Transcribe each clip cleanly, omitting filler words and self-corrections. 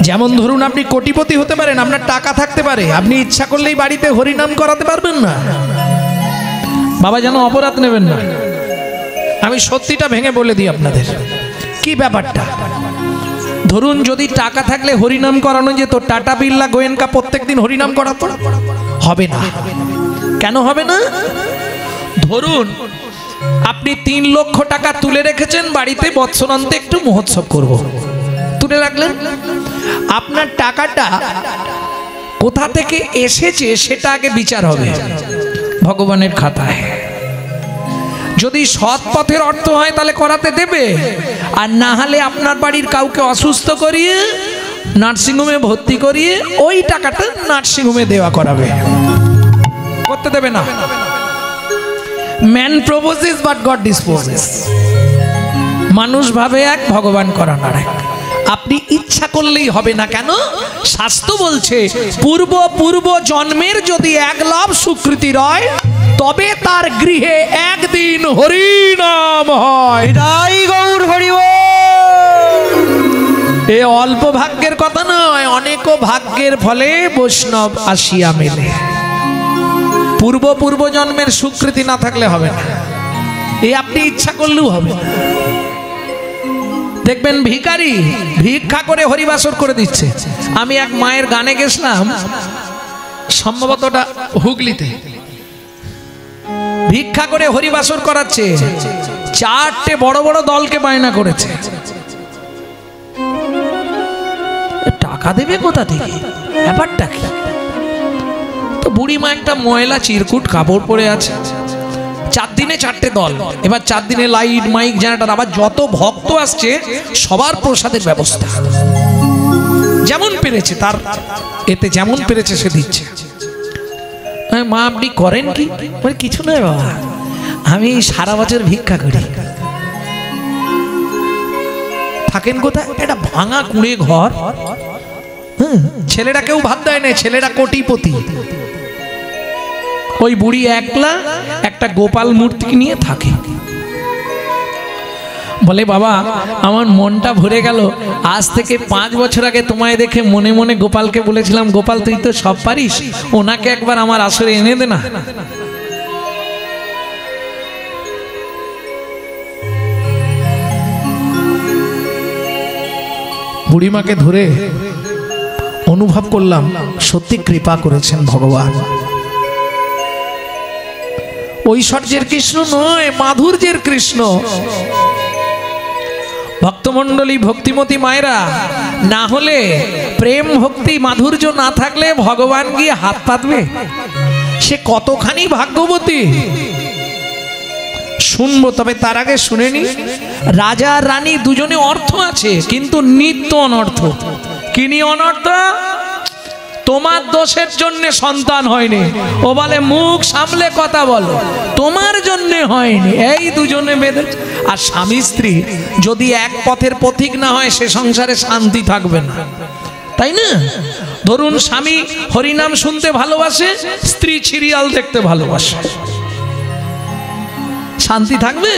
যেমন ধরুন আপনি কোটিপতি হতে পারেন, আপনার টাকা থাকতে পারে, আপনি ইচ্ছা করলেই বাড়িতে হরিনাম করাতে পারবেন না। বাবা যেন অপরাধ নেবেন না, আমি সত্যিটা ভেঙে বলে দিই আপনাদের কি ব্যাপারটা। ধরুন যদি টাকা থাকলে হরিনাম করানো যেত, টাটা বিড়লা গোয়েঙ্কা প্রত্যেকদিন হরিনাম করাতো? হবে না। কেন হবে না? ধরুন আপনি 3 লক্ষ টাকা তুলে রেখেছেন বাড়িতে, বৎসরান্তে একটু মহোৎসব করব, তুলে রাখলেন। আপনার টাকাটা কোথা থেকে এসেছে সেটা আগে বিচার হবে ভগবানের খাতায়। যদি সৎ পথের অর্থ হয় তাহলে করাতে দেবে, আর না হলে আপনার বাড়ির কাউকে অসুস্থ করিয়ে নার্সিংহোমে ভর্তি করিয়ে ওই টাকাটা নার্সিংহোমে দেওয়া করাবে, করতে দেবে না। Man proposes but god disposes. মানুষ ভাবে এক, ভগবান করান আর এক। আপনি ইচ্ছা করলেই হবে না। কেন? শাস্ত্র বলছে পূর্ব জন্মের যদি 1 লাভ স্বীকৃতি রয় তবে তার গৃহে একদিন হরিনাম হয়। তাই গৌর হরিব। এ অল্প ভাগ্যের কথা নয়, অনেক ভাগ্যের ফলে বৈষ্ণব আসিয়া মেলে। পূর্ব জন্মের স্বীকৃতি না থাকলে হবে না, এ আপনি ইচ্ছা করলেও হবে না। দেখবেন ভিখারি ভিক্ষা করে হরিবাসর করে দিচ্ছে। আমি এক মায়ের গানে গেছিলাম, সম্ভবত ওটা হুগলিতে, ভিক্ষা করে হরিবাসর করাচ্ছে, 4টে বড় বড় দলকে বায়না করেছে। টাকা দেবে কোথা থেকে, ব্যাপারটা কি? তো বুড়িমা একটা ময়লা চিরকুট কাপড় পরে আছে, 4 দিনে 4টে দল। এবার 4 দিনে লাইট মাইক জেনারেটর, আবার যত ভক্ত আসছে সবার প্রসাদের ব্যবস্থা, যেমন পেরেছে তার এতে যেমন পেরেছে সে দিচ্ছে। মা আপনি করেন কি? বলে কিছু নয় বাবা, আমি সারা বছর ভিক্ষা করি। থাকেন কোথায়? এটা ভাঙা কুঁড়ে ঘর। ছেলেরা কেউ ভাত দেয় না, ছেলেরা কোটিপতি। ওই বুড়ি একলা একটা গোপাল মূর্তি নিয়ে থাকে। বলে বাবা আমার মনটা ভরে গেল, আজ থেকে 5 বছর আগে তোমায় দেখে মনে মনে গোপালকে বলেছিলাম, গোপাল তুই তো সব পারিস, ওনাকে একবার আমার আসরে এনে দে না। বুড়িমাকে ধরে অনুভব করলাম সত্যি কৃপা করেছেন ভগবান। ঐশ্বর্যের কৃষ্ণ নয়, মাধুর্যের কৃষ্ণ। ভক্তমণ্ডলী ভক্তিমতী মায়েরা, না হলে প্রেম ভক্তি মাধুর্য না থাকলে ভগবান গিয়ে হাত পাতবে? সে কতখানি ভাগ্যবতী শুনবো, তবে তার আগে শুনে নি। রাজা রানী দুজনে অর্থ আছে, কিন্তু নিত্য অনর্থ। কি নিয়ে অনর্থ? তোমার দোষের জন্য সন্তান হয়নি, ও বলে মুখ সামলে কথা বলো, তোমার জন্য হয়নি, এই দুজনে বেঁধে। আর স্বামী স্ত্রী যদি এক পথের পথিক না হয় সে সংসারে শান্তি থাকবে না, তাই না? ধরুন স্বামী হরিনাম শুনতে ভালোবাসে, স্ত্রী সিরিয়াল দেখতে ভালোবাসে, শান্তি থাকবে?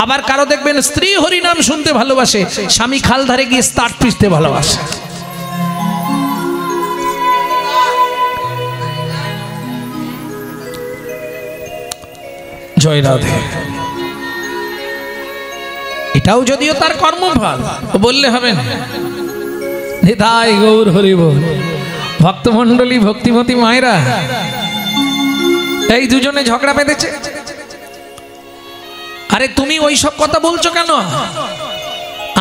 আবার কারো দেখবেন স্ত্রী হরিনাম শুনতে ভালোবাসে, স্বামী খাল ধারে গিয়ে স্টার্ট পিষতে ভালোবাসে। জয় রাধে। এটাও যদিও তার কর্মফল, বললে হবে না। নিতাই গৌর হরি বল। ভক্তমণ্ডলী ভক্তিমতী মায়েরা, এই দুজনে ঝগড়া বেঁধেছে। আরে তুমি ওই সব কথা বলছো কেন?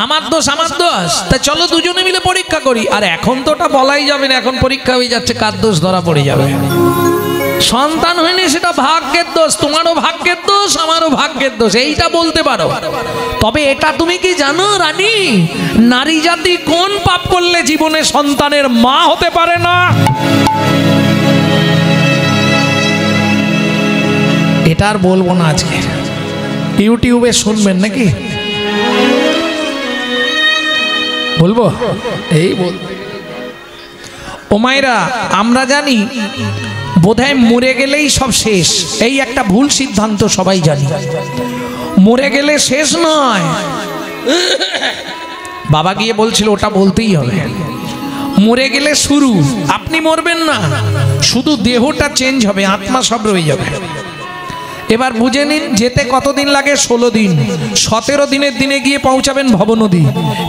আমার দোষ আমার দোষ, তা চলো দুজনে মিলে পরীক্ষা করি। আর এখন তো ওটা বলাই যাবে না, এখন পরীক্ষা হয়ে যাচ্ছে, কার দোষ ধরা পড়ে যাবে। সন্তান হয়নি সেটা ভাগ্যের দোষ, তোমারও ভাগ্যের দোষ আমারও ভাগ্যের দোষ, এইটা বলতে পারো। তবে এটা তুমি কি জানো রানী, নারী জাতি কোন পাপ করলে জীবনে সন্তানের মা হতে পারে না? এটা আর বলবো না আজকে, ইউটিউবে শুনবেন নাকি? বলবো? এই বল। ও মায়েরা, আমরা জানি বোধহয় মরে গেলেই সব শেষ, এই একটা ভুল সিদ্ধান্ত সবাই জানি। মরে গেলে শেষ নয়। বাবা গিয়ে বলছিল ওটা বলতেই হবে। মরে গেলে শুরু, আপনি মরবেন না, শুধু দেহটা চেঞ্জ হবে, আত্মা সব রয়ে যাবে। এবার বুঝে নিন, যেতে কতদিন লাগে? 16 দিন। 17 দিনের দিনে গিয়ে পৌঁছাবেন ভবনদী,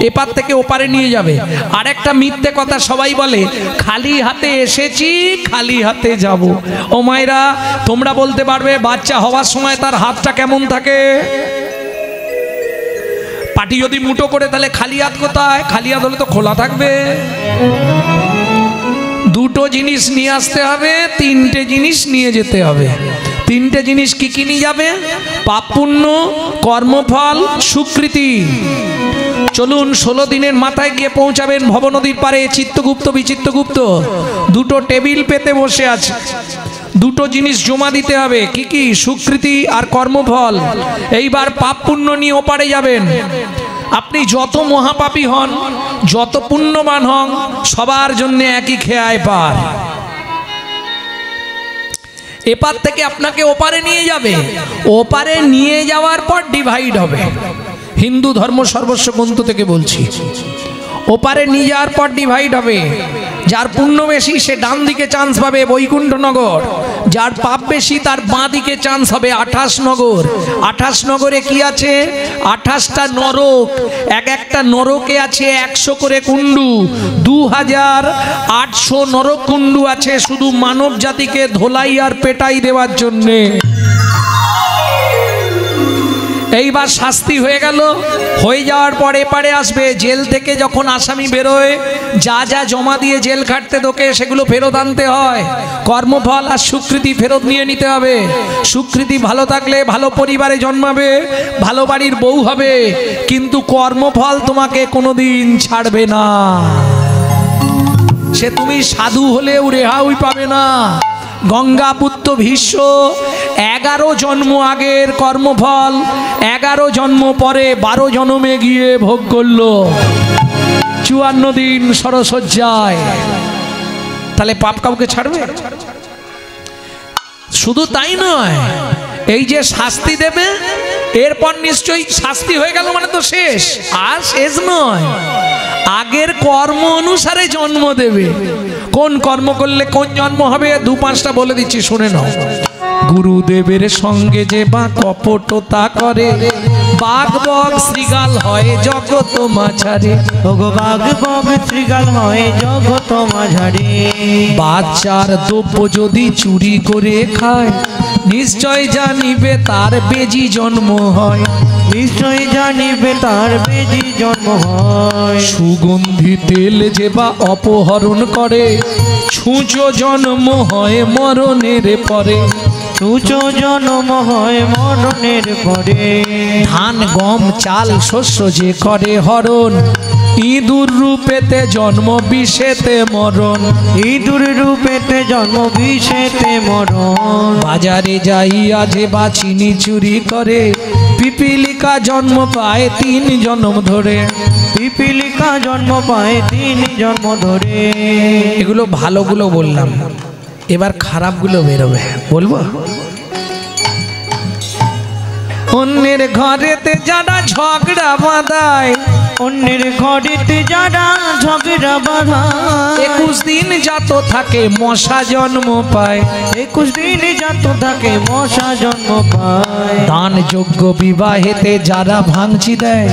এপার থেকে ওপারে নিয়ে যাবে। আর একটা মিথ্যে কথা সবাই বলে, খালি হাতে এসেছি খালি হাতে যাব। ও মায়েরা, তোমরা বলতে পারবে বাচ্চা হওয়ার সময় তার হাতটা কেমন থাকে? পাটি যদি মুঠো করে তাহলে খালি হাত কোথায়? খালি হাত হলে তো খোলা থাকবে। দুটো জিনিস নিয়ে আসতে হবে, তিনটে জিনিস নিয়ে যেতে হবে। তিনটে জিনিস কি কি নিয়ে যাবে? পাপ পুণ্য, কর্মফল, স্বীকৃতি। চলুন 16 দিনের মাথায় গিয়ে পৌঁছাবেন ভবনদীর পারে। চিত্তগুপ্ত বিচিত্রগুপ্ত দুটো টেবিল পেতে বসে আছে, দুটো জিনিস জমা দিতে হবে। কি কি? স্বীকৃতি আর কর্মফল। এইবার পাপ পুণ্য নিয়ে ওপারে যাবেন। আপনি যত মহাপাপী হন, যত পুণ্যবান হন, সবার জন্য একই খেয়ায় পার। এপার থেকে আপনাকে ওপারে নিয়ে যাবে, ওপারে নিয়ে যাওয়ার পর ডিভাইড হবে। হিন্দু ধর্ম সর্বস্ব গ্রন্থ থেকে বলছি, ওপারে নিয়ে যাওয়ার পর ডিভাইড হবে। যার পুণ্য বেশি সে ডান দিকে চান্স পাবে বৈকুণ্ঠনগর, যার পাপ বেশি তার বাঁ দিকে চান্স হবে 28 নগর। 28 নগরে কি আছে? 28টা নরক, এক একটা নরকে আছে 100 করে কুণ্ডু। 2800 নরক কুণ্ডু আছে শুধু মানব জাতিকে ধোলাই আর পেটাই দেওয়ার জন্যে। এইবার শাস্তি হয়ে গেল, হয়ে যাওয়ার পর এপারে আসবে। জেল থেকে যখন আসামি বেরোয়, যা যা জমা দিয়ে জেল খাটতে তোকে সেগুলো ফেরত আনতে হয়। কর্মফল আর স্বীকৃতি ফেরত নিয়ে নিতে হবে। স্বীকৃতি ভালো থাকলে ভালো পরিবারে জন্মাবে, ভালো বাড়ির বউ হবে, কিন্তু কর্মফল তোমাকে কোনোদিন ছাড়বে না। সে তুমি সাধু হলেও রেহাই পাবে না। গঙ্গাপুত্র ভীষ্ম 11 জন্ম আগের কর্মফল 11 জন্ম পরে 12 জন্মে গিয়ে ভোগ করলো 54 দিন সরসজ্জায়। তাহলে পাপ কাউকে ছাড়বে? শুধু তাই নয়, এই যে শাস্তি দেবে, এরপর নিশ্চয়ই শাস্তি হয়ে গেল মানে তো শেষ। আর শেষ নয়, আগের কর্ম অনুসারে জন্ম দেবে। কোন কর্ম করলে কোন জন্ম হবে 2-5টা বলে দিচ্ছি, শুনে নাও। গুরুদেবের সঙ্গে যে বা কপটতা করে, বাঘ বক শ্রীগাল হয় জগত মাঝারে। ওগো বাঘ বক শ্রীগাল হয় জগত মাঝারে। বাচ্চার দ্রব্য যদি চুরি করে খায়, নিশ্চয় জানিবে তার বেজি জন্ম হয়। নিশ্চয় জানিবে তার বেজি জন্ম হয়। সুগন্ধি তেল যে বা অপহরণ করে, ছুঁচো জন্ম হয় মরণের পরে। ছুঁচো জন্ম হয় মরণের পরে। ধান গম চাল শস্য যে করে হরণ, ইঁদুর রূপেতে জন্ম বিষেতে মরণ। ইঁদুর রূপেতে জন্ম বিষেতে মরণ। বাজারে যাইয়া যে বা চিনি চুরি করে, পিপিলিকা জন্ম পায় 3 জন্ম ধরে। পিপিলিকা জন্ম পায় 3 জন্ম ধরে। এগুলো ভালোগুলো বললাম, এবার খারাপগুলো বেরোবে, বলবো। অন্যের ঘরেতে যারা ঝগড়া বাঁধায়, অন্যের ঘরেতে যারা ঝগড়া বাঁধায়, 21 দিন যাত থাকে মশা জন্ম পায়। 21 দিন যাত থাকে মশা জন্ম পায়। দান যোগ্য বিবাহেতে যারা ভাঙচি দেয়,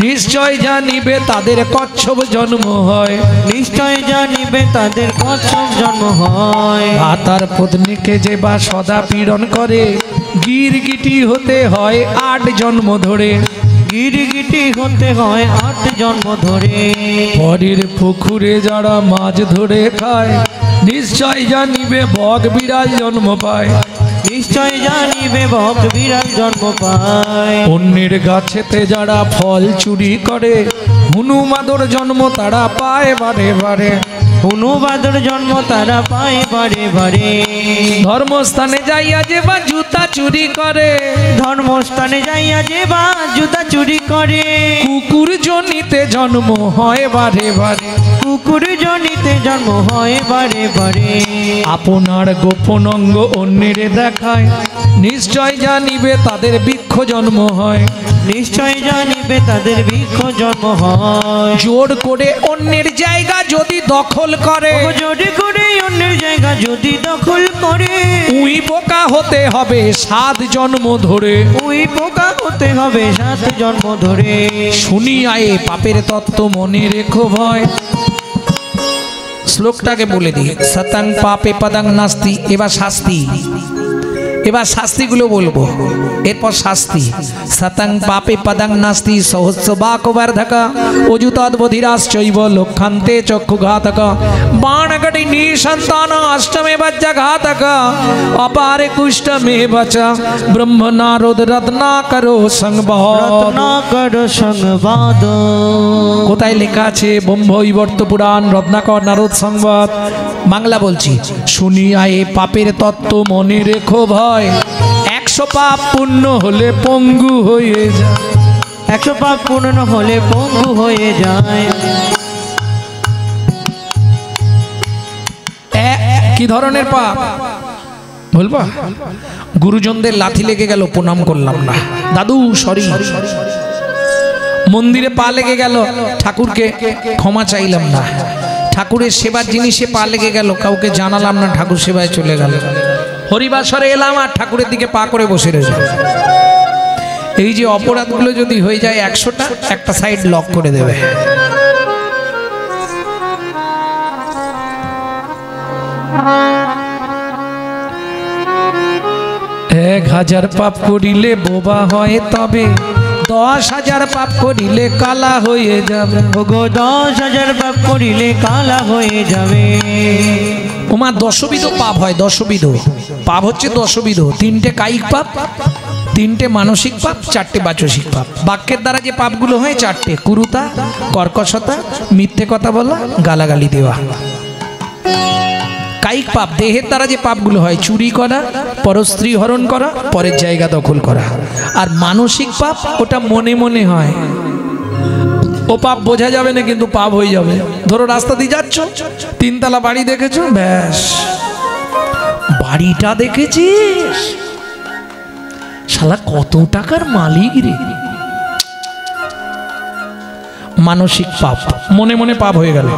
নিশ্চয় জানিবে তাদের কচ্ছপ জন্ম হয়। নিশ্চয় জানিবে তাদের কচ্ছপ জন্ম হয়। ভাতার পত্নীকে যে বা সদা পীড়ন করে, গিরগিটি হতে হয় 8 জন্ম ধরে। গিরগিটি হতে হয় 8 জন্ম ধরে। পরের পুকুরে যারা মাছ ধরে খায়, নিশ্চয় জানিবে বক বিড়াল জন্ম পায়। নিশ্চয় জানিবে বক বিড়াল জন্ম পায়। অন্যের গাছেতে যারা ফল চুরি করে, হনুমাদর জন্ম তারা পায় বারে বারে। হনুবাদর জন্ম তারা পায় বারে বারে। ধর্মস্থানে যাইয়া যে বা জুতা চুরি করে, ধর্মস্থানে যাইয়া যে বা জুতা চুরি করে, কুকুর জনিতে জন্ম হয় বারে বারে। কুকুর জনিতে জন্ম হয় বারে বারে। আপনার গোপন অঙ্গ অন্যের দেখায়, নিশ্চয় জানিবে তাদের বৃক্ষ জন্ম হয়। নিশ্চয় জানিবে তাদের বৃক্ষ জন্ম হয়। জোর করে অন্যের জায়গা যদি দখল করে, জোরে করে অন্যের জায়গা যদি দখল করে, উই পোকা হতে হবে 7 জন্ম ধরে। ওই পোকা হতে হবে 7 জন্ম ধরে। শুনিয়া এ পাপের তত্ত্ব মনে রেখো ভয়। শ্লোকটাকে বলে দিই, সতং পাপে পদং নাস্তি। এবার শাস্তি, এবার শাস্তিগুলো বলবো, এরপর শাস্তি। সতং পাপে পদং নাস্তি সহস্রবাকবর্ধক অযুতদ্বধিরাশ্চৈব লক্ষান্তে চক্ষুঘাতক বাণগটি নিসন্তান অষ্টমে বজ্রঘাতক অপারে কুষ্ঠমে বচ ব্রহ্ম নারদ রত্নাকরো সংবাদ। রত্নাকর সংবাদ। কোথায় লেখা আছে? ব্রহ্মৈবর্ত পুরাণ রত্নাকর নারদ সংবাদ। বাংলা বলছি, শুনিয়া এ পাপের তত্ত্ব মনে রেখো ভয়। 100 পাপ পূর্ণ হলে পঙ্গু হয়ে যায়। 100 পাপ পূর্ণ হলে পঙ্গু হয়ে যায়। কি ধরনের পাপ বলবা? গুরুজনদের লাথি লেগে গেল, প্রণাম করলাম না, দাদু সরি। মন্দিরে পা লেগে গেল, ঠাকুরকে ক্ষমা চাইলাম না। ঠাকুরের সেবার জিনিসে পা লেগে গেল, কাউকে জানালাম না, ঠাকুর সেবায় চলে গেল। হরিবাসরে এলাম আর ঠাকুরের দিকে পা করে বসে রয়েছে। এই যে অপরাধগুলো যদি হয়ে যায় 100টা, একটা সাইড লক করে দেবে। 1000 পাপ করিলে বোবা হয় তবে, 10,000 পাপ করিলে কালা হয়ে যাবে। ওগো 10,000 পাপ করিলে কালা হয়ে যাবে। ওমা 10বিধ পাপ হয়। 10বিধ পাপ হচ্ছে 10বিধ। 3টে কায়িক পাপ, 3টে মানসিক পাপ, 4টে বাচসিক পাপ। বাক্যের দ্বারা যে পাপগুলো হয় 4টে: কুরুতা, কর্কশতা, মিথ্যে কথা বলা, গালাগালি দেওয়া। কায়িক পাপ দেহের দ্বারা যে পাপগুলো হয়: চুরি করা, পরস্ত্রী হরণ করা, পরের জায়গা দখল করা। আর মানসিক পাপ ওটা মনে মনে হয়, ও পাপ বোঝা যাবে না কিন্তু পাপ হয়ে যাবে। ধরো রাস্তা দিয়ে যাচ্ছ, 3 তলা বাড়ি দেখেছো, ব্যাস বাড়িটা দেখেছিস, শালা কত টাকার মালিক রে। মানসিক পাপ, মনে মনে পাপ হয়ে গেল।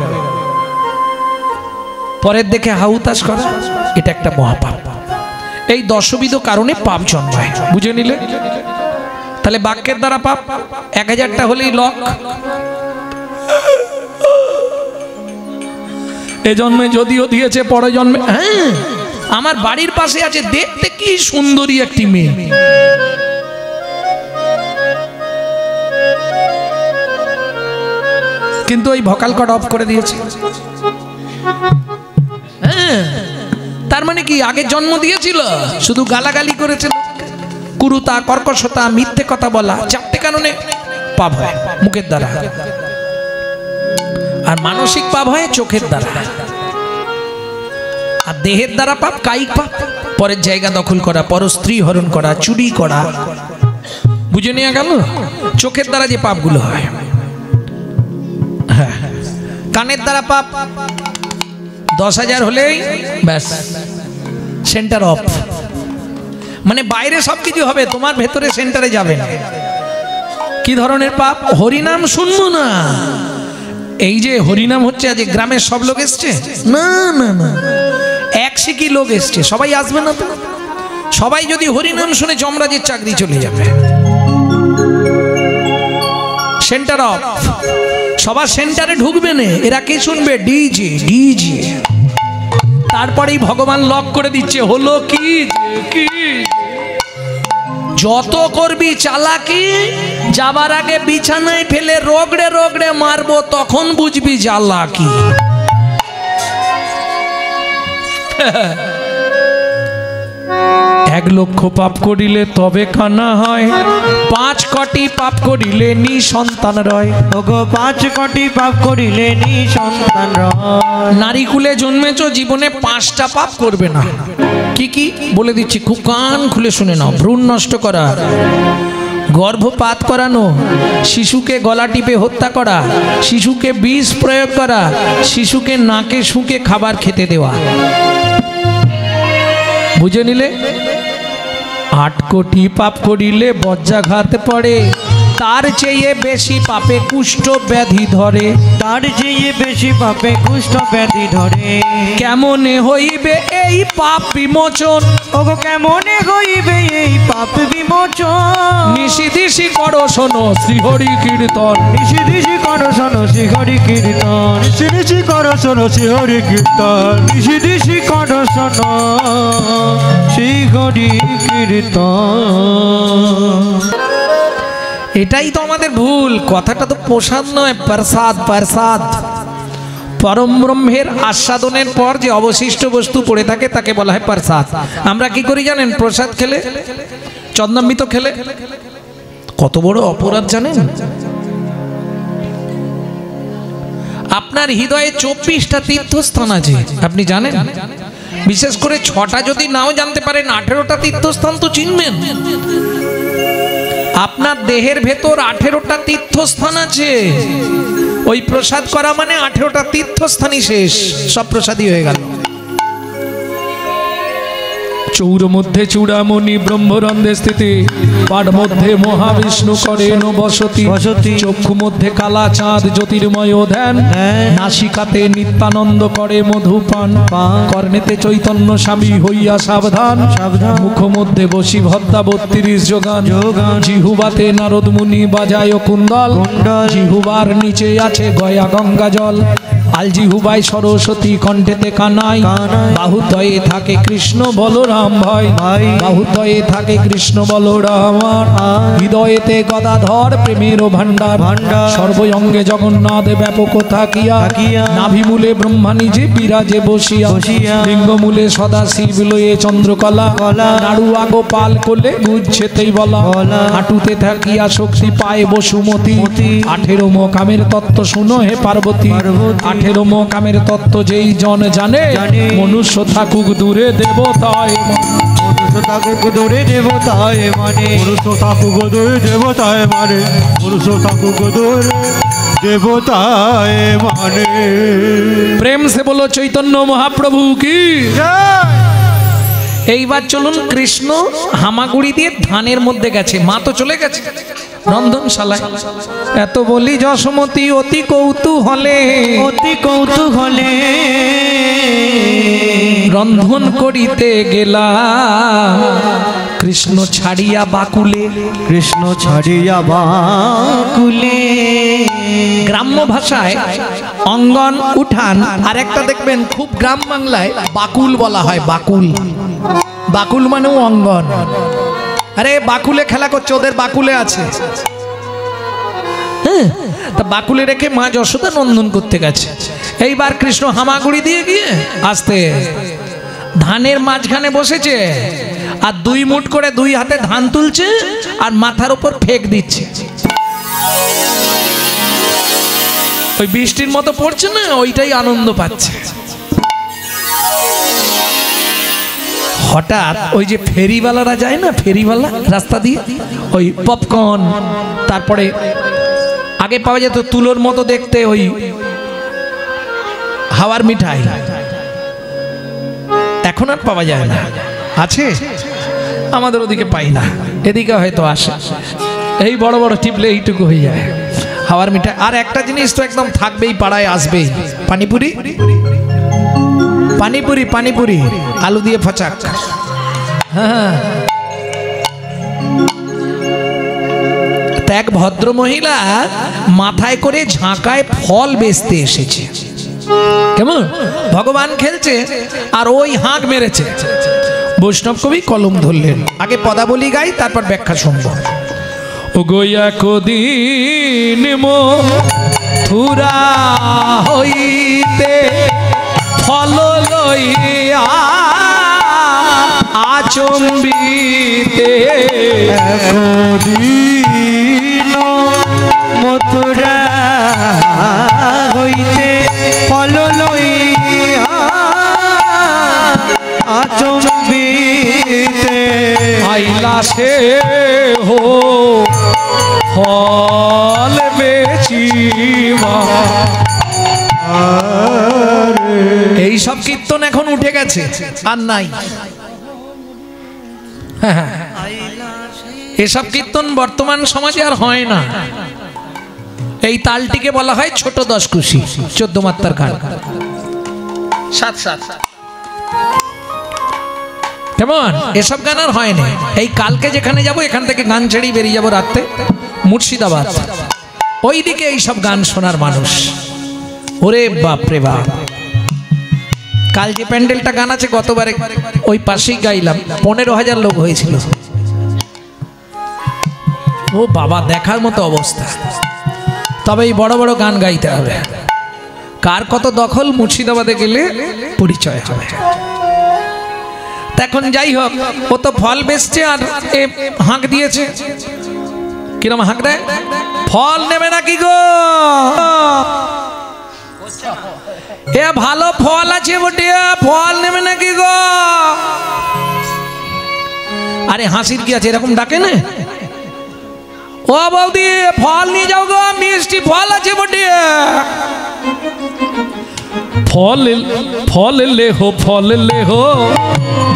পরের দেখে হাউতাস করা, এটা একটা মহাপাপ। এই 10বিধ কারণে পাপ জন্মায়, বুঝে নিলে? তাহলে বাক্যের দ্বারা পাপ 1000টা হলেই লক। এ জন্মে যদিও দিয়েছে, পরে জন্মে। হ্যাঁ, আমার বাড়ির পাশে আছে, দেখতে কি সুন্দরী একটি মেয়ে, কিন্তু ওই ভোকাল কর্ড অফ করে দিয়েছে। হ্যাঁ, তার মানে কি আগে জন্ম দিয়েছিল, শুধু গালাগালি করেছে। কুরুতা, কর্কশতা, মিথ্যে কথা বলা, 4টে কারণে পাপ হয় মুখের দ্বারা। আর মানসিক পাপ হয় চোখের দ্বারা। আর দেহের দ্বারা পাপ কায়িক পাপ: পরের জায়গা দখল করা, পরস্ত্রী হরণ করা, চুরি করা। বুঝে নেওয়া গেল? চোখের দ্বারা যে পাপগুলো হয়। হ্যাঁ, কানের দ্বারা পাপ 10,000 হলেই ব্যাস সেন্টার অফ। মানে বাইরে সবকিছু হবে, তোমার ভেতরে সেন্টারে যাবে না। কি ধরনের পাপ? হরিনাম শুনবো না। এই যে হরিনাম হচ্ছে, আজ গ্রামের সব লোক এসছে না? না না, 100 লোক এসছে, সবাই আসবে না তো? সবাই যদি হরিনাম শুনে যমরাজের চাকরি চলে যাবে। Centre of. সবার সেন্টারে ঢুকবে না, এরা কি শুনবে? DJ DJ. তারপরেই ভগবান লক করে দিচ্ছে, হলো কি কি। যত করবি চালাকি, যাবার আগে বিছানায় ফেলে রগড়ে রগড়ে মারবো, তখন বুঝবি জ্বালাকি। 1 লক্ষ পাপ করিলে তবে কানা হয়, 5 কোটি পাপ করিলে নিঃসন্তান রয়। ওগো 5 কোটি পাপ করিলে নিঃসন্তান রয়। নারী কুলে জন্মেছ, জীবনে 5টা পাপ করবে না। কি কি বলে দিচ্ছি, খুব কান খুলে শুনে নাও। ভ্রূণ নষ্ট করা, গর্ভপাত করানো, শিশুকে গলা টিপে হত্যা করা, শিশুকে বিষ প্রয়োগ করা, শিশুকে নাকে শুঁকে খাবার খেতে দেওয়া। বুঝে নিলে? 8 কোটি পাপ করিলে বজ্রাঘাত পড়ে, তার চেয়ে বেশি পাপে কুষ্ঠ ব্যাধি ধরে। তার চেয়ে বেশি পাপে কুষ্ঠ ব্যাধি ধরে। কেমনে হইবে এই পাপ বিমোচন, ওগো কেমনে হইবে এই পাপ বিমোচন। নিশি দিশি করো শোনো শ্রীহরি কীর্তন, নিশি দিশি করো শোনো শ্রীহরি কীর্তন। নিশি নিশি করো শোনো শ্রীহরি কীর্তন। নিশি দিশি করো শোনো শ্রীহরি কীর্তন। এটাই তো আমাদের ভুল। কথাটা তো প্রসাদ নয়, প্রসাদ। প্রসাদ পরম ব্রহ্মের আস্বাদনের পর যে অবশিষ্ট বস্তু পড়ে থাকে তাকে বলা হয় প্রসাদ। আমরা কি করি জানেন? প্রসাদ খেলে, চন্দামৃত খেলে কত বড় অপরাধ জানেন? আপনার হৃদয়ে 24টা তীর্থস্থান আছে, আপনি জানেন? বিশেষ করে 6টা যদি নাও জানতে পারেন, 18টা তীর্থস্থান তো চিনবেন। আপনার দেহের ভেতর 18টা তীর্থস্থান আছে। ওই প্রসাদ করা মানে 18টা তীর্থস্থানই শেষ, সব প্রসাদই হয়ে গেল। চৌর মধ্যে চূড়ামণি ব্রহ্মরন্ধে স্থিতি, পাঠ মধ্যে মহাবিষ্ণু করেন বসতি। চক্ষু মধ্যে কালা চাঁদ জ্যোতির্ময় ধ্যান, নাসিকাতে নিত্যানন্দ করে মধুপান। কর্ণেতে চৈতন্য স্বামী হইয়া সাবধান, মুখ মধ্যে বসি ভদ্রা 32 যোগান। জিহুবাতে নারদ মুনি বাজায় কুন্দল, জিহুবার নিচে আছে গয়া গঙ্গা জল। আলজিহুবাই সরস্বতী, কণ্ঠেতে কানাই, বাহুদ্বয়ে থাকে কৃষ্ণ বলরাম ভাই। বাহুদ্বয়ে থাকে কৃষ্ণ বলরাম, হৃদয়েতে গদাধর প্রেমের ভান্ডার। সর্বঙ্গে জগন্নাথ ব্যাপক থাকিয়া, নাভিমূলে ব্রহ্মা নিজে বিরাজে বসিয়া। লিঙ্গমূলে সদাশিব লয়ে চন্দ্রকলা, নাড়ুয়া গোপাল কোলে গুচ্ছেতেই বলা। হাঁটুতে থাকিয়া শক্তি পায় বসুমতী, 18 মোকামের তত্ত্ব শুনো হে পার্বতী। 18 মোকামের তত্ত্ব যেই জন জানে, মনুষ্য থাকুক দূরে দেবতায়। মনুষ্য থাকুক দূরে দেবতায় মানে। মনুষ্য থাকুক দূরে দেবতায় মানে। মনুষ্য থাকুক দূরে দেবতায় মানে। প্রেম সে বলো চৈতন্য মহাপ্রভু কি। এইবার চলুন, কৃষ্ণ হামাগুড়ি দিয়ে ধানের মধ্যে গেছে, মা তো চলে গেছে রন্ধনশালায়। এত বলি যশোমতী অতি কৌতূহলে, অতি কৌতূহলে রন্ধন করিতে গেলা। কৃষ্ণ ছাড়িয়া বাকুলে, কৃষ্ণ ছাড়িয়া বাকুলে। গ্রাম্য ভাষায় অঙ্গন উঠান, আর একটা দেখবেন খুব গ্রাম বাংলায় বাকুল বলা হয়। বাকুল, বাকুল মানেও অঙ্গন। আরে বাকুলে খেলা করছে, ওদের বাকুলে আছে। হ্যাঁ, তা বাকুলে রেখে মা যশোদা নন্দন করতে গেছে। এইবার কৃষ্ণ হামাগুড়ি দিয়ে গিয়ে আস্তে ধানের মাঝখানে বসেছে, আর 2 মুঠ করে 2 হাতে ধান তুলছে, আর মাথার উপর ফেক দিচ্ছে। ওই বৃষ্টির মতো পড়ছে না, ওইটাই আনন্দ পাচ্ছে। হঠাৎ ওই যে ফেরিওয়ালারা যায় না, ফেরিওয়ালা রাস্তা দিয়ে, ওই পপকর্ন, তারপরে আগে পাওয়া যেত তুলোর মতো দেখতে ওই হাওয়ার মিঠাই, এখন আর পাওয়া যায় না। আছে আমাদের ওদিকে পাই না, এদিকে হয়তো আসে। এই বড় বড় টিপলে এইটুকু হয়ে যায় হাওয়ার মিঠাই। আর একটা জিনিস তো একদম থাকবেই, পাড়ায় আসবেই, পানিপুরি। পানিপুরি, পানিপুরি আলু দিয়ে ফচাক। হ্যাঁ, এক ভদ্র মহিলা মাথায় করে ঝাঁকায় ফল বেচতে এসেছে। কেমন ভগবান খেলছে, আর ওই হাঁক মেরেছে। বৈষ্ণব কবি কলম ধরলেন, আগে পদাবলী গাই, তারপর ব্যাখ্যা শুনব। ও গোয়া কদিন মথুরা হইতে ফল লইয়া আচম্বিতে। একদিন মথুরা হইতে ফল লইয়া আচম্বিতে। আইলা সে হো ফল বেচিবা। এই সব কীর্তন এখন উঠে গেছে, আর নাই। আইলা সে এসব কীর্তন বর্তমান সমাজে আর হয় না। এই তালটিকে বলা হয় ছোট দশকুশি, 14 মাত্রার গান। সাত সাত কেমন? এসব গান আর হয় না। এই কালকে যেখানে যাব এখান থেকে গান ছেড়েই বেরিয়ে যাব রাতে মুর্শিদাবাদ, ওইদিকে এইসব গান শোনার মানুষ। ওরে বাপ রে বাপ, কাল যে প্যান্ডেলটা গান আছে গতবারে ওই পাশেই গাইলাম, 15,000 লোক হয়েছিল। ও বাবা, দেখার মতো অবস্থা। তবে এই বড় বড় গান গাইতে হবে। কার কত দখল মুর্শিদাবাদে গেলে পরিচয় হবে। এখন যাই হোক, ও তো ফল বেচছে আর এ হাঁক দিয়েছে। কিরম হাঁক দেয়? ফল নেবে নাকি গো? এ ভালো ফল আছে বটে, ফল নেবে নাকি গো? আরে হাসির কি আছে, এরকম ডাকে না? ও বৌদি, ফল নিয়ে যাও গো, মিষ্টি ফল আছে বটে। ফল ले हो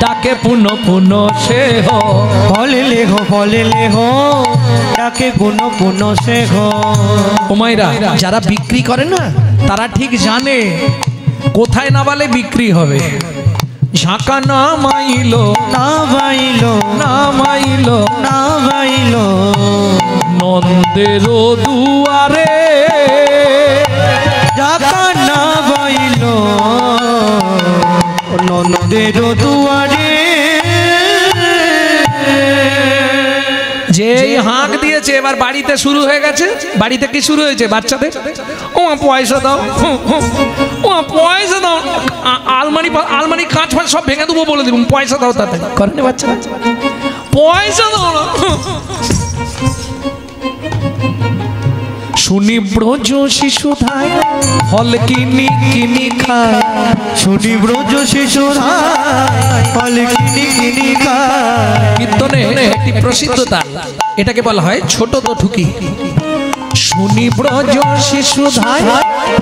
ডাকে পুনো পুনো সে হো। ফল ले हो ডাকে পুনো পুনো সে হো। ওমাইরা, যারা বিক্রি করে না তারা ঠিক জানে কোথায় না বলে বিক্রি হবে। ঝাঁকা না মাইলো না বাইলো না মাইলো না বাইলো নন্দের দুয়ারে ঝাঁকা না বাইলো নন্দের দুয়ারে। যে হাঁক দিয়েছে এবার বাড়িতে শুরু হয়ে গেছে। বাড়িতে কি শুরু হয়েছে? বাচ্চাদের ও পয়সা দাও, ও পয়সা দাও, আলমারি কাঁচ ফাঁচ সব ভেঙে দেবো বলে দিব, পয়সা দাও। তাতে করেনি বাচ্চারা? পয়সা দাও না। শুনি ব্রজ শিশুধায় ফল কিনি কিনি খায়। শুনি ব্রজ শিশুরা ফল কিনি কিনি খায়। কীর্তনে একটি প্রসিদ্ধ তাল, এটাকে বলা হয় ছোট তো ঠুকি। শুনি ব্রজ শিশুধায়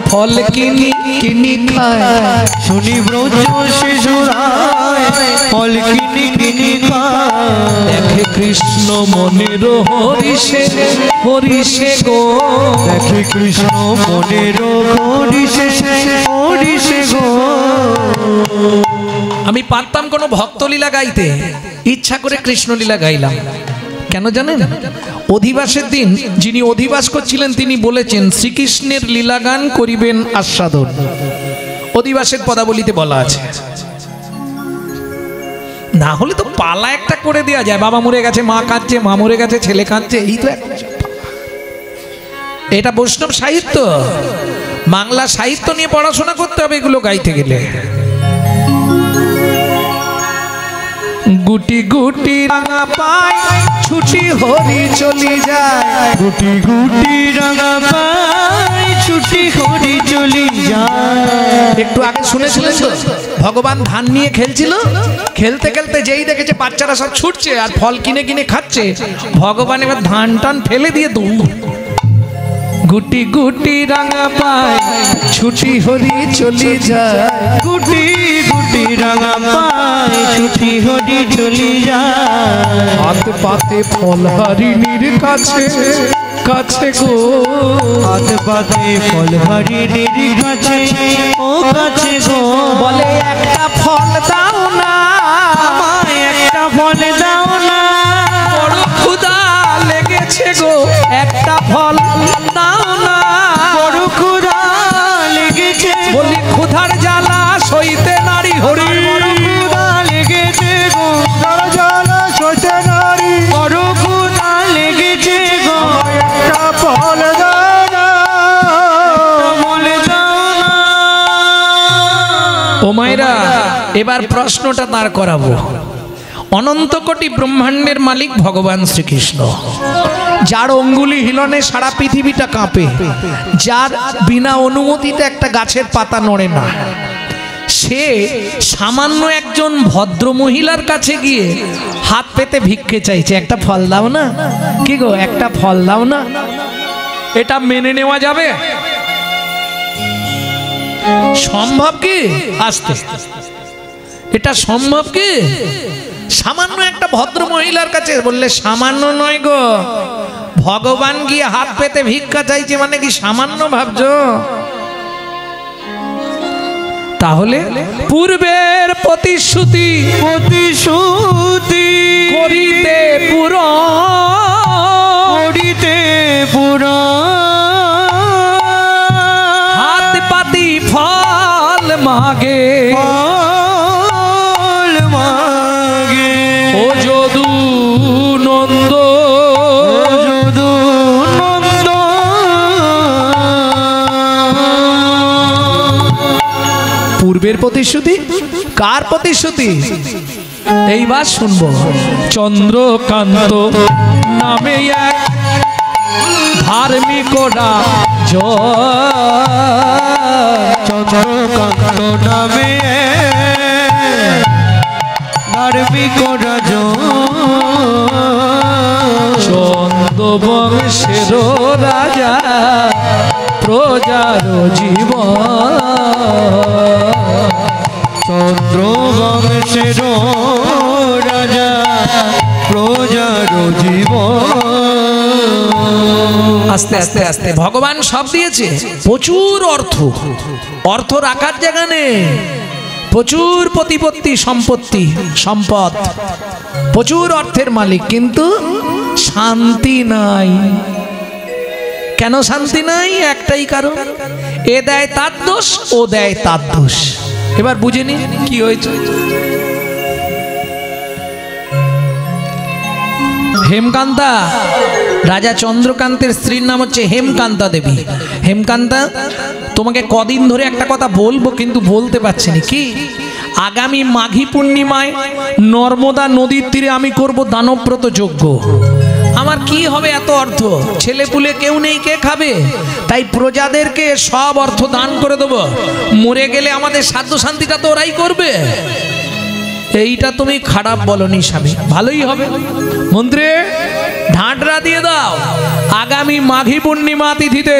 ফল কিনি কিনি খায়। শুনি ব্রজ শিশুরা ফল কিনি কিনি খায়। দেখে কৃষ্ণ মনের হরিষে হরিষে গো। দেখে কৃষ্ণ মনের হরিষে হরিষে গো। আমি পারতাম কোনো ভক্তলীলা গাইতে, ইচ্ছা করে কৃষ্ণলীলা গাইলাম। কেন জানেন? অধিবাসের দিন যিনি অধিবাস করছিলেন তিনি বলেছেন শ্রীকৃষ্ণের লীলাগান করিবেন আস্বাদন। অধিবাসের পদাবলিতে বলা আছে। না হলে তো পালা একটা করে দেওয়া যায়, বাবা মরে গেছে মা কাঁদছে, মা মরে গেছে ছেলে কাঁদছে, এই তো একটা। এটা বৈষ্ণব সাহিত্য, বাংলা সাহিত্য নিয়ে পড়াশোনা করতে হবে এগুলো গাইতে গেলে। গুটি গুটি রাঙা পায় ছুটি হরি চলি যায়। গুটি গুটি রাঙা পায় ছুটি হরি চলি যায়। একটু আগে শুনেছিলেন তো ভগবান ধান নিয়ে খেলছিল, খেলতে খেলতে যেই দেখেছে বাচ্চারা সব ছুটছে আর ফল কিনে কিনে খাচ্ছে, ভগবান এবার ধান টান ফেলে দিয়ে দৌড়। গুটি গুটি রাঙা পায় ছুটি হরি চলি যায়। গুটি গুটি রাঙা পায় ছুটি হরি চলি যায়। হাত পাতে ফল হরিণীর কাছে কাছে গো। হাত পাতে ফল হরিণীর কাছে ও কাছে গো। বলে একটা ফল দাও না, আমায় একটা ফল দাও না। বড় ক্ষুধা লেগেছে গো, একটা ফল দাও না। বড় ক্ষুধা লেগেছে, বলি ক্ষুধার জ্বালা সইতে নারী হরি। বড় ক্ষুধা লেগেছে গো, জ্বালা সইতে নারী। বড় ক্ষুধা লেগেছে গো, একটা ফল দাও না, ফল দাও না। ও মায়েরা, এবার প্রশ্নটা দাঁড় করাবো। অনন্ত কোটি ব্রহ্মাণ্ডের মালিক ভগবান শ্রীকৃষ্ণ, যার অঙ্গুলি হিলনে সারা পৃথিবীটা কাঁপে, যার বিনা অনুমতিতে একটা গাছের পাতা নড়ে না, সে সামান্য একজন ভদ্র মহিলার কাছে গিয়ে হাত পেতে ভিক্ষে চাইছে, একটা ফল দাও না। কি গো, একটা ফল দাও না? এটা মেনে নেওয়া যাবে? সম্ভব কি? আস্তে, এটা সম্ভব কি? সামান্য একটা ভদ্র মহিলার কাছে বললে সামান্য নয় গো, ভগবান গিয়ে হাত পেতে ভিক্ষা চাইছে মানে কি সামান্য ভাবছো? তাহলে পূর্বের প্রতিশ্রুতি প্রতিশ্রুতি করিতে পুরা হাত পাতি ফল মাগে ও যদু নন্দ পূর্বের প্রতিশ্রুতি কার প্রতিশ্রুতি? এইবার শুনবো। চন্দ্রকান্ত নামে এক ধার্মিক চন্দ্রকান্ত নামে ধার্মিক চন্দ্রবংশের রাজা প্রজার জীবন চন্দ্রবংশের রাজা প্রজার জীবন। আস্তে আস্তে আস্তে ভগবান সব দিয়েছে, প্রচুর অর্থ, অর্থ রাখার জায়গা নেই, প্রচুর প্রতিপত্তি সম্পত্তি সম্পদ, প্রচুর অর্থের মালিক, কিন্তু শান্তি নাই। কেন শান্তি নাই? একটাই কারণ, এ দেয় তার দোষ, ও দেয় তার দোষ। এবার বুঝে নি কি হয়েছে। হেমকান্তা, রাজা চন্দ্রকান্তের স্ত্রীর নাম হচ্ছে হেমকান্তা দেবী। হেমকান্তা, তোমাকে কদিন ধরে একটা কথা বলবো কিন্তু বলতে পারছি না। কি? আগামী মাঘী পূর্ণিমায় নর্মদা নদীর তীরে আমি করব দানব্রত যজ্ঞ। আমার কি হবে এত অর্থ? ছেলেপুলে কেউ নেই, কে খাবে? তাই প্রজাদেরকে সব অর্থ দান করে দেবো। মরে গেলে আমাদের সাধ্য শান্তিটা তো ওরাই করবে। এইটা তুমি খারাপ বলনি স্বামী, ভালোই হবে। মন্ত্রী, ঢাঁটরা দিয়ে দাও আগামী মাঘী পূর্ণিমা তিথিতে।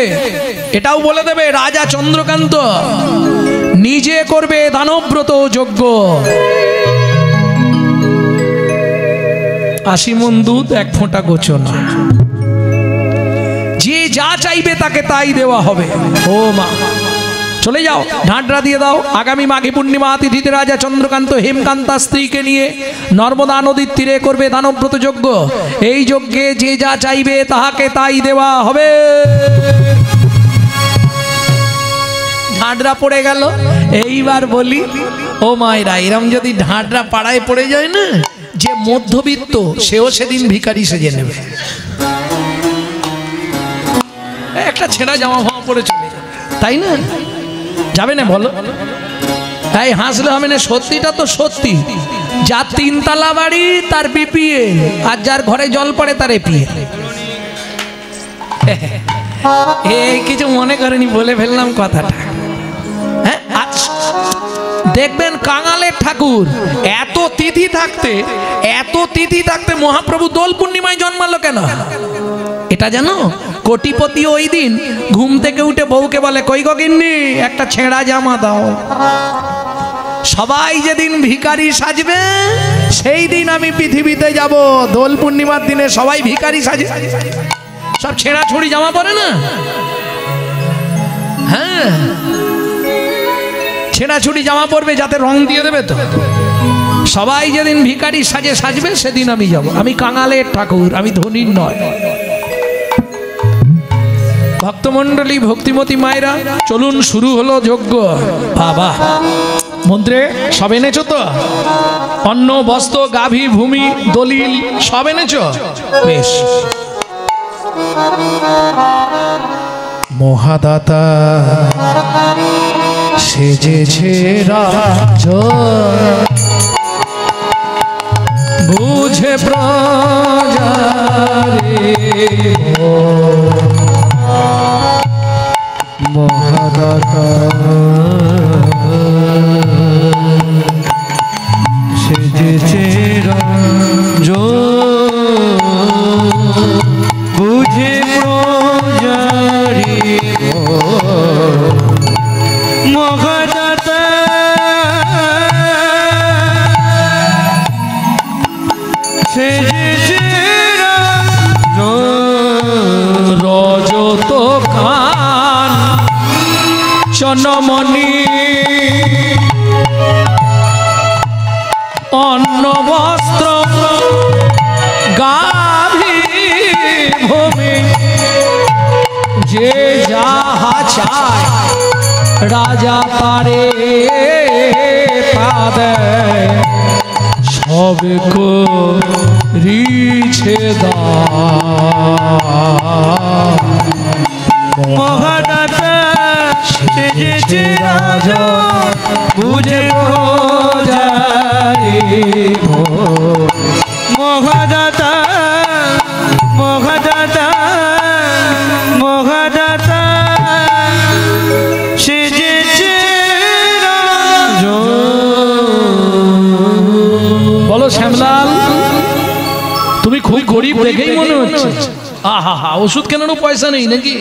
এটাও বলে দেবে রাজা চন্দ্রকান্ত নিজে করবে দানব্রত যজ্ঞ। 80 মণ দুধ, 1 ফোঁটা গোচনা, যে যা চাইবে তাকে তাই দেওয়া হবে। ও মা, চলে যাও, ঢাঁটরা দিয়ে দাও। আগামী মাঘী পূর্ণিমা তিথিতে রাজা চন্দ্রকান্ত হেমকান্তা স্ত্রীকে নিয়ে নর্মদা নদীর তীরে করবে দানব্রত যজ্ঞ। এই যজ্ঞে যে যা চাইবে তাহাকে তাই দেওয়া হবে। ঢাঁটরা পড়ে গেল। এইবার বলি, ও মায়েরা, এরম যদি ঢাঁটরা পাড়ায় পড়ে যায় না, যে মধ্যবিত্ত সেও সেদিন ভিখারি সেজে নেবে। একটা ছেঁড়া জামা ফামা পরে চলে যাবে, তাই না? যাবে না বলো? তাই হাসলে হবে না, সত্যিটা তো সত্যি। যার 3 তলা বাড়ি তার বিপিএল, আর যার ঘরে জল পড়ে তার এপিএল। এই কিছু মনে করেনি, বলে ফেললাম কথাটা। হ্যাঁ, দেখবেন কাঙালের ঠাকুর এত তিথি থাকতে মহাপ্রভু দোল পূর্ণিমায় জন্মালো কেন? এটা জানো? কোটিপতি ওই দিন ঘুম থেকে উঠে বউকে বলে, কই গো গিন্নি, একটা ছেঁড়া জামা দাও। সবাই যেদিন ভিখারি সাজবে সেই দিন আমি পৃথিবীতে যাব। দোল পূর্ণিমার দিনে সবাই ভিখারি সাজে, সব ছেঁড়া ছুড়ি জামা পরে না। হ্যাঁ, ছেঁড়া ছুড়ি জামা পরবে যাতে রং দিয়ে দেবে। তো সবাই যেদিন ভিখারি সাজবে সেদিন আমি যাব। আমি কাঙালের ঠাকুর, আমি ধনীর নয়। ভক্তমণ্ডলী, ভক্তিমতী মায়েরা, চলুন, শুরু হলো যজ্ঞ। বাবা, মন্ত্রে সব এনেছো তো? অন্ন, বস্ত্র, গাভী, ভূমি, দলিল সব এনেছো? বেশ। মহাদাতা সেজেছে রাজা, বুঝে প্রজারে মহাদাতা সেজেছে রাজা, বুঝে প্রজারে মহাদাতা কাঞ্চনমণি অন্ন বস্ত্র গাভী ভূমি যে যাহা চায় রাজা তারে পাদে সব করিছে দান মহাদাতা সেজেছে রাজা বুঝে প্রজারে মহাদাতা মহাদাতা মহাদাতা সেজেছে রাজা। বলো শ্যামলাল, তুমি খুব গরিব দেখেই মনে হচ্ছে। আহা হা, ওষুধ কেনারও পয়সা নেই নাকি?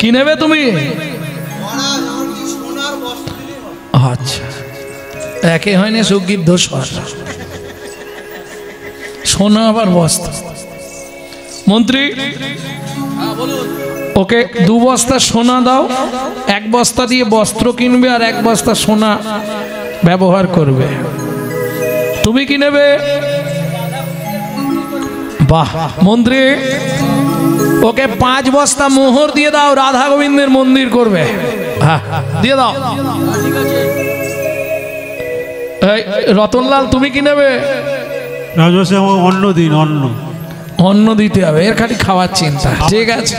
কি নেবে তুমি? আচ্ছা, একে হয়নি সুগীর দোষর, সোনা আবার বস্তা। মন্ত্রী, ওকে 2 বস্তা সোনা দাও, 1 বস্তা দিয়ে বস্ত্র কিনবে আর 1 বস্তা সোনা ব্যবহার করবে। তুমি কি নেবে? বাহ মন্ত্রী, ওকে 5 বস্তা মোহর দিয়ে দাও, রাধা গোবিন্দের মন্দির করবে। হ্যাঁ দিয়ে দাও। এই রতনলাল, তুমি কি নেবে? রাজবাসী আমার অন্ন দিন, অন্ন অন্ন দিতে হবে, এর খালি খাওয়ার চিন্তা। ঠিক আছে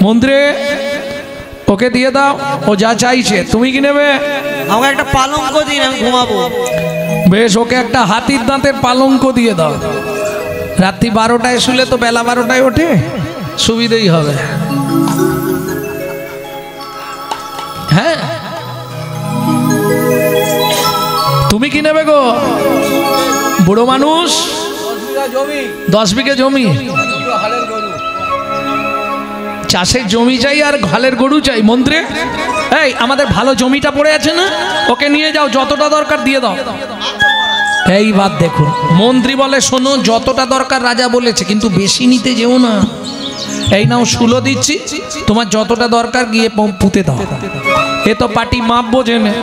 মন্ত্রী, ওকে দিয়ে দাও, ও যা চাইছে। তুমি কি নেবে? আমাকে একটা পালঙ্ক দিন, আমি ঘুমাবো। বেশ, ওকে একটা হাতির দাঁতের পালঙ্ক দিয়ে দাও। রাত্রি 12টায় শুলে তো বেলা 12টায় ওঠে, সুবিধেই হবে। হ্যাঁ, তুমি কি নেবে গো? বুড়ো মানুষ, 10 বিঘে জমি, চাষের জমি চাই আর হালের গরু চাই। মন্ত্রী, এই আমাদের ভালো জমিটা পড়ে আছে না, ওকে নিয়ে যাও, যতটা দরকার দিয়ে দাও। এইবার দেখুন, মন্ত্রী বলে শোনো, যতটা দরকার রাজা বলেছে, কিন্তু বেশি নিতে যেও না। এই নাও শুলো দিচ্ছি, তোমার যতটা দরকার গিয়ে পুঁতে দাও। এ তো পাটি মাপ বোঝে না,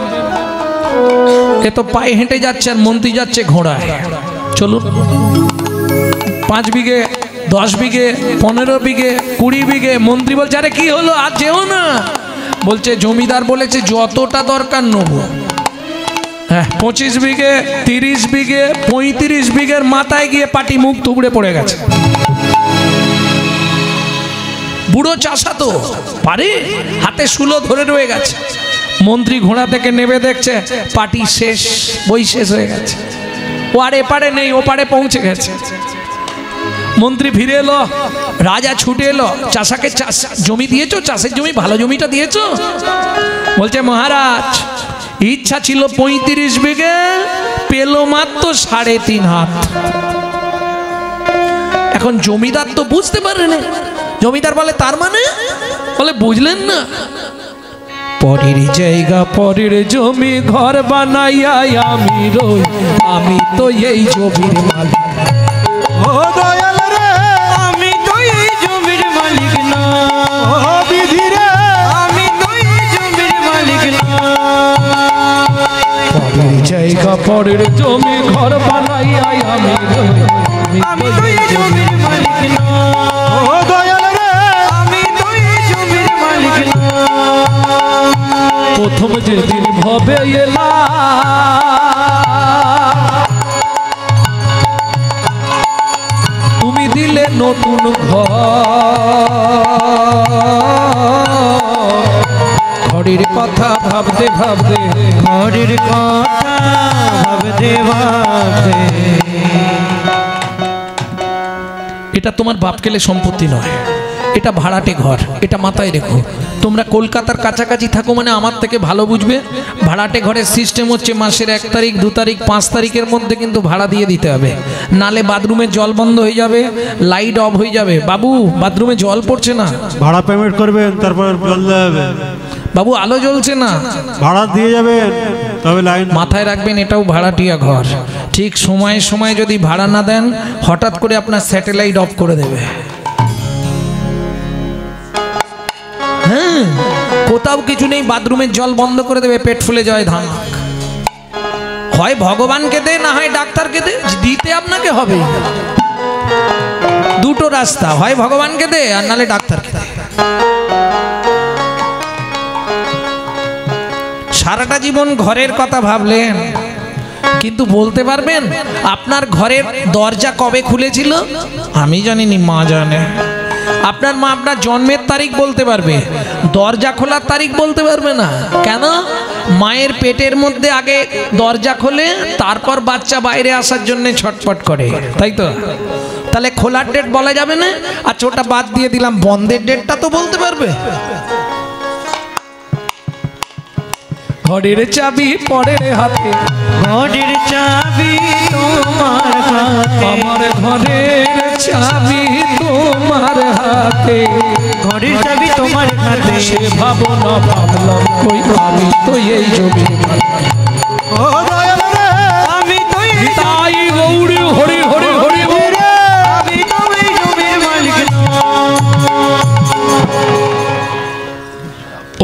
এ তো পায়ে হেঁটে যাচ্ছে আর মন্ত্রী যাচ্ছে ঘোড়ায়। চলুন, 5 বিঘে, 10 বিঘে, 15 বিঘে, 20 বিঘে। মন্ত্রী বলছে আরে কি হলো, আর যেও না। বলছে জমিদার বলেছে যতটা দরকার নেবো। হ্যাঁ, 25 বিঘে, 30 বিঘে, 35 বিঘের মাথায় গিয়ে পাটি মুখ থুবড়ে পড়ে গেছে। বুড়ো চাষা তো পারে, হাতে শুলো ধরে রয়ে গেছে। মন্ত্রী ঘোড়া থেকে নেমে দেখছে পাটি শেষ, বই শেষ হয়ে গেছে। ও আর এপারে নেই, ও পারে পৌঁছে গেছে। মন্ত্রী ফিরে এলো, রাজা ছুটে এলো, চাষাকে জমি দিয়েছো, চাষের জমি, ভালো জমিটা দিয়েছো? বলছে মহারাজ, ইচ্ছা ছিল 35 বিঘে, পেল মাত্র 3.5 হাত। এখন জমিদার তো বুঝতে পারে না। জমিদার বলে তার মানে? বলে বুঝলেন না, পরের জায়গা পরের জমি ঘর বানাইয়া আমি রই, আমি তো এই জমির মালিক। ও দয়াল রে, আমি তো এই জমির মালিক না। ও বিধি রে, আমি তো এই জমির মালিক না। পরের জায়গা পরের জমি ঘর বানাইয়া আমি রই, আমি তো এই জমির মালিক না। ও দয়াল রে, আমি তো এই জমির মালিক না। প্রথম যেদিন ভবে এলা, তুমি দিলে নতুন ঘরের কথা ভাবতে ভাবতে, ঘরের কথা ভাবতে ভাবতে। এটা তোমার বাপকেলে সম্পত্তি নয়, এটা ভাড়াটে ঘর, এটা মাথায় রেখো। তোমরা কলকাতার কাছাকাছি থাকো মানে আমার থেকে ভালো বুঝবে। ভাড়াটে ঘরের সিস্টেম হচ্ছে মাসের 1 তারিখ, 2 তারিখ, 5 তারিখের মধ্যে কিন্তু ভাড়া দিয়ে দিতে হবে, নালে বাথরুমে জল বন্ধ হয়ে যাবে, লাইট অফ হয়ে যাবে। বাবু বাথরুমে জল পড়ছে না, ভাড়া পেমেন্ট করবেন, তারপর জল দেবে। বাবু আলো জ্বলছে না, ভাড়া দিয়ে যাবেন, তবে লাইন মাথায় রাখবেন এটাও ভাড়াটিয়া ঘর। ঠিক সময়ে সময়ে যদি ভাড়া না দেন, হঠাৎ করে আপনার স্যাটেলাইট অফ করে দেবে। হ্যাঁ, কোথাও কিছু নেই, বাথরুমের জল বন্ধ করে দেবে, পেট ফুলে যায় ধান। হয় ভগবানকে দে, না হয় ডাক্তারকে দে, দিতে আপনাকে হবে। দুটো রাস্তা, হয় ভগবানকে দে আর নালে ডাক্তারকে দে। সারাটা জীবন ঘরের কথা ভাবলেন, কিন্তু বলতে পারবেন আপনার ঘরের দরজা কবে খুলেছিল? আমি জানিনি, মা জানে। আপনার মা আপনার জন্মের তারিখ বলতে পারবে, দরজা খোলার তারিখ বলতে পারবে না। কেন? মায়ের পেটের মধ্যে আগে দরজা খোলে, তারপর বাচ্চা বাইরে আসার জন্য ছটফট করে, তাই তো? তাহলে খোলার ডেট বলা যাবে না। আচ্ছা, ওটা বাদ দিয়ে দিলাম, বন্ধের ডেটটা তো বলতে পারবে। ঘরের চাবি পরের হাতে, ঘরের চাবি তোমার হাতে, আমার ঘরের চাবি তোমার হাতে, ঘরের চাবি তোমার হাতে। সে ভাবনা ভাবলাম কই আমি তো এই জমি। ও দয়াল রে, আমি তো এই তাই গৌরী হরি হরি হরি বল। আমি তো এই জমির মালিক নই।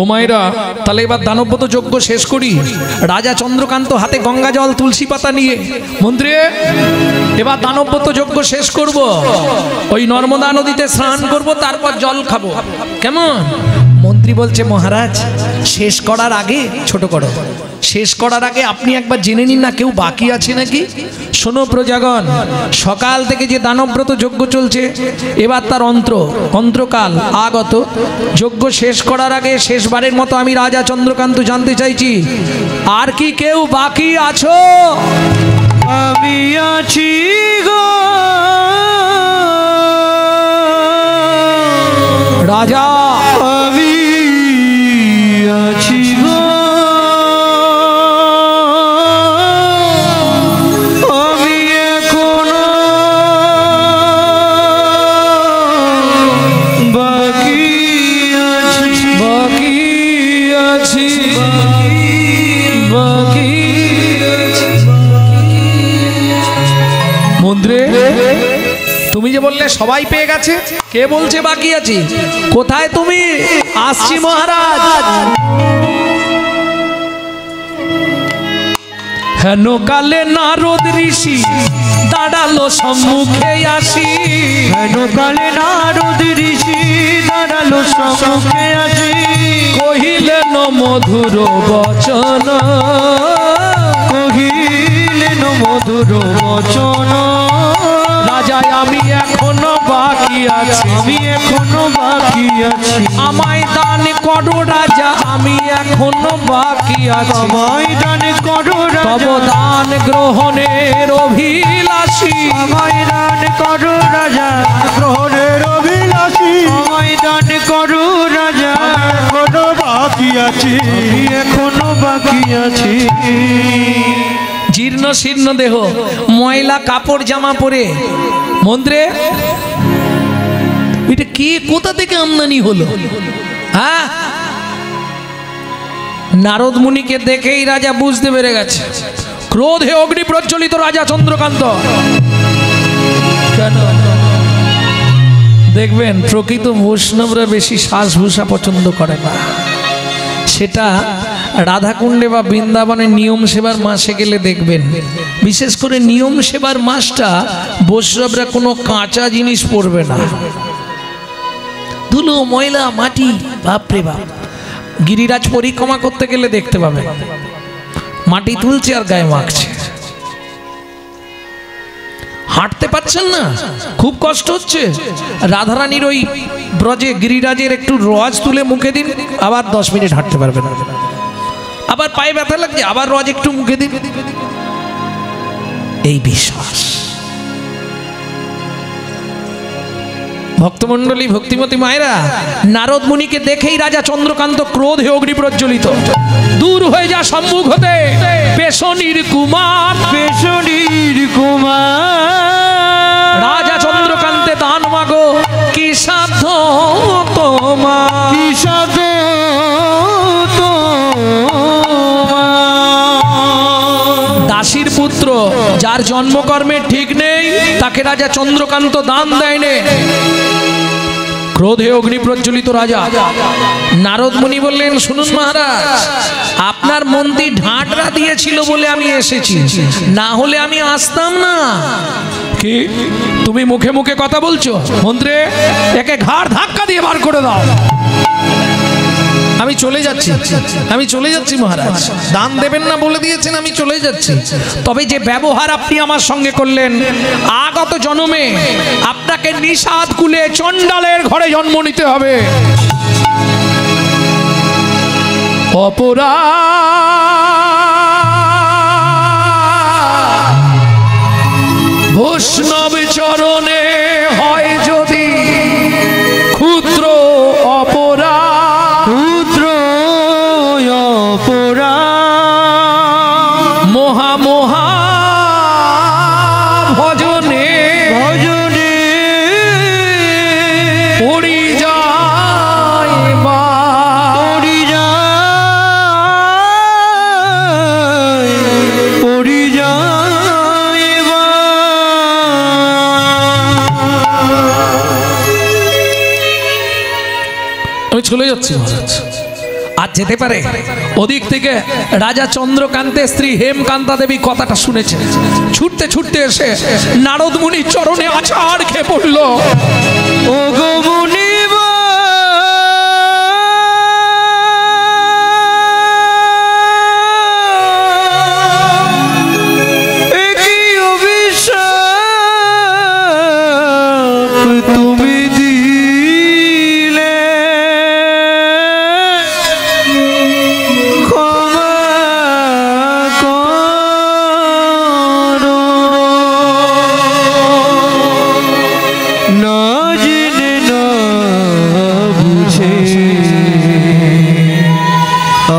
ও মায়েরা, তাহলে এবার দানব্রত যজ্ঞ শেষ করি। রাজা চন্দ্রকান্ত হাতে গঙ্গা জল তুলসী পাতা নিয়ে, মন্ত্রী এবার দানব্রত যজ্ঞ শেষ করব, ওই নর্মদা নদীতে স্নান করব, তারপর জল খাবো, কেমন? মন্ত্রী বলছে, মহারাজ শেষ করার আগে, ছোট করো, শেষ করার আগে আপনি একবার জেনে নিন না কেউ বাকি আছে নাকি। শোনো প্রজাগণ, সকাল থেকে যে দানব্রত যজ্ঞ চলছে, এবার তার অন্ত্রকাল আগত। যজ্ঞ শেষ করার আগে শেষবারের মতো আমি রাজা চন্দ্রকান্ত জানতে চাইছি, আর কি কেউ বাকি আছো? আমি আছি গো রাজা, আমি আছি গো, আমি এখনো বাকি আছি, বাকি আছি, বাকি আছি। মন্ত্রী, তুমি যে বললে সবাই পেয়ে গেছে, কে বলছে বাকি আছি? কোথায় তুমি? আসছি মহারাজ। হেন কালে নারদ ঋষি দাঁড়ালো সম্মুখে আসি, হেন কালে নারদ ঋষি দাঁড়ালো সম্মুখে আসি, কহিলেন মধুর বচন, কহিলেন মধুর বচন। রাজা আমি এখনো বাকি আছি, আমি এখনো বাকি আছি, আমায় দান করো রাজা, আমি এখনো বাকি আছি। আমায় দান করো তব রাজা, দান গ্রহণের অভিলাষী, আমায় দান করো রাজা, গ্রহণের অভিলাষী, আমায় দান করো রাজা, এখনো বাকি আছি, আমি এখনো বাকি আছি। জীর্ণ শীর্ণ দেহ, ময়লা কাপড় জামা পরে, মন্ত্রে এটা কি, কোথা থেকে আমদানি হলো? হ্যাঁ, নারদ মুনিকে দেখেই রাজা বুঝতে পেরে গেছে, ক্রোধে অগ্নি প্রজ্বলিত রাজা চন্দ্রকান্ত। কেন? দেখবেন প্রকৃত বৈষ্ণবরা বেশি শ্বাসভূষা পছন্দ করে না, সেটা রাধাকুণ্ডে বা বৃন্দাবনে নিয়ম সেবার মাসে গেলে দেখবেন। বিশেষ করে নিয়ম সেবার মাসটা বৈষ্ণবরা কোনো কাঁচা জিনিস পরবে না, ধুলো ময়লা মাটি, বাপরে বাপ। গিরিরাজ পরিক্রমা করতে গেলে দেখতে পাবে মাটি তুলছে আর গায়ে মাখছে। হাঁটতে পারছেন না, খুব কষ্ট হচ্ছে, রাধারানীর ওই ব্রজে গিরিরাজের একটু রজ তুলে মুখে দিন, আবার 10 মিনিট হাঁটতে পারবেন। আবার পায়ে ব্যথা লাগছে, আবার রজ একটু মুখে দিন। এই বিশ্বাস। ভক্তমণ্ডলী, ভক্তিমতী মায়েরা, নারদ মুনিকে দেখেই রাজা চন্দ্রকান্ত ক্রোধে অগ্নি প্রজ্বলিত। দূর হয়ে যা সম্মুখ হতে পেশনির কুমার, পেশনির কুমার। রাজা চন্দ্রকান্তে দান মাগো, কি সাধ্য তোমার, কি সাধ্য তোমার। দাসীর পুত্র যার জন্মকর্মের ঠিক নেই, তাকে রাজা চন্দ্রকান্ত দান দেয়নি। ক্রোধে অগ্নি প্রজ্বলিত রাজা। নারদ মুনি বললেন, শুনুন মহারাজ, আপনার মন্ত্রী ঢাঁটরা দিয়েছিল বলে আমি এসেছি, না হলে আমি আসতাম না। কি তুমি মুখে মুখে কথা বলছো? মন্ত্রী, একে ঘাড় ধাক্কা দিয়ে বার করে দাও। আমি চলে যাচ্ছি, আমি চলে যাচ্ছি মহারাজ। দান দেবেন না বলে দিয়েছেন, আমি চলে যাচ্ছি। তবে যে ব্যবহার আপনি আমার সঙ্গে করলেন, আগত জন্মে আপনাকে নিষাদ কুলে চণ্ডালের ঘরে জন্ম নিতে হবে। অপরাধ বৈষ্ণব চরণে হয় যদি ক্ষুদ্র অপরাধ, মহা মহা ভজনে ভজনে পড়ি যায় বা পড়ি যায় আমি চলে যাচ্ছি মহারাজ। আজ যেতে পারে ওদিক থেকে রাজা চন্দ্রকান্তের স্ত্রী হেমকান্তা দেবী কথাটা শুনেছেন। ছুটতে ছুটতে এসে নারদ মুনির চরণে আছাড় খেয়ে পড়ল। ও গো মুনিব, একই অভিশাপ তুমি দিলে, ক্ষমা করো। না জেনে না বুঝে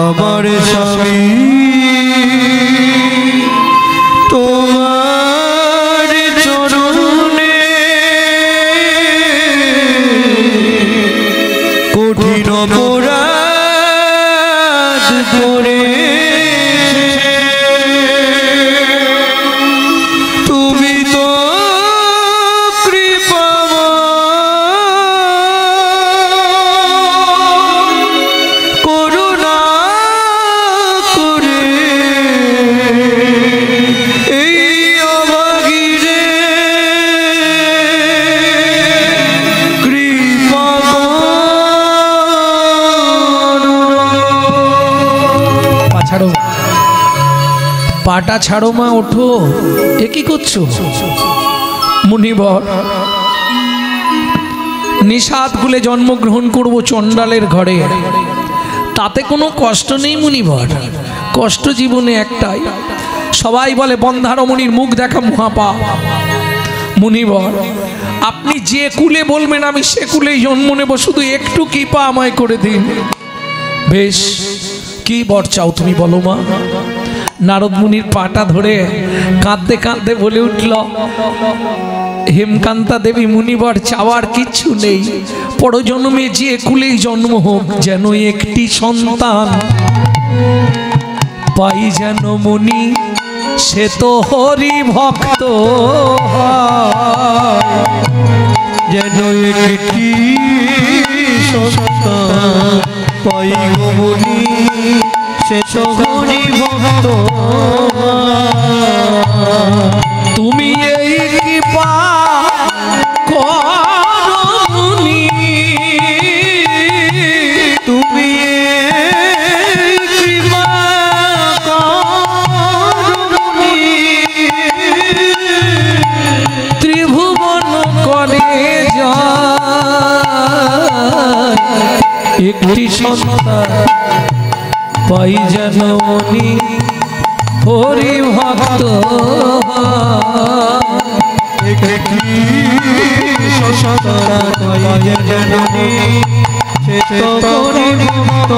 আমার স্বামী তোমার চরণে কঠিন অপরাধ করে তুমি তো করুণা করে এই অভাগীরে কৃপা পা ছাড়ো, পাটা ছাড়ো মা, ওঠো। এ কি করছো? মুনিবর, নিষাদ কুলে জন্মগ্রহণ করব চণ্ডালের ঘরে, তাতে কোনো কষ্ট নেই মুনিবর। কষ্ট জীবনে একটাই, সবাই বলে বন্ধারমণির মুখ দেখা মহাপাপ। মুনিবর, আপনি যে কুলে বলবেন আমি সে কুলেই জন্ম নেব, শুধু একটু কৃপা আমায় করে দিন। বেশ, কি বর চাও তুমি বলো মা। নারদ মুনির পাটা ধরে কাঁদতে কাঁদতে বলে উঠল, হেমকান্তা দেবী, মুনিবর চাওয়ার কিচ্ছু নেই, পরজন্মে যে কুলেই জন্ম হোক, যেন একটি সন্তান পাই যেন মুনি, সে তো হরি ভক্ত যেন একটি সন্তান পাই গো মুনি, সে তো হরি ভক্ত। তুমি এই কৃপা করো মুনি, তুমি এই কৃপা করো মুনি, ত্রিভুবন করে যায় একটি সন্তান পাই যেন মুনি, হরি ভক্ত একটি সন্তান পাই যেন মুনি, সে তো হরি ভক্ত।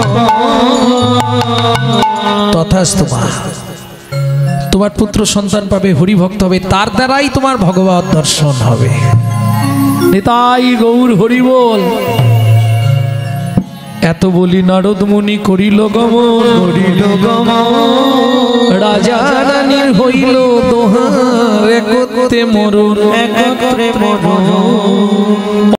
তথাস্তু মা। তোমার পুত্র সন্তান পাবে, হরিভক্ত হবে, তার দ্বারাই তোমার ভগবত দর্শন হবে। নিতাই গৌর হরি বল। এত বলি নারদ মুনি করিল গমন, করিল গমন, রাজা রানীর হইল দোহার, একত্রে মরণ একত্রে মরণ।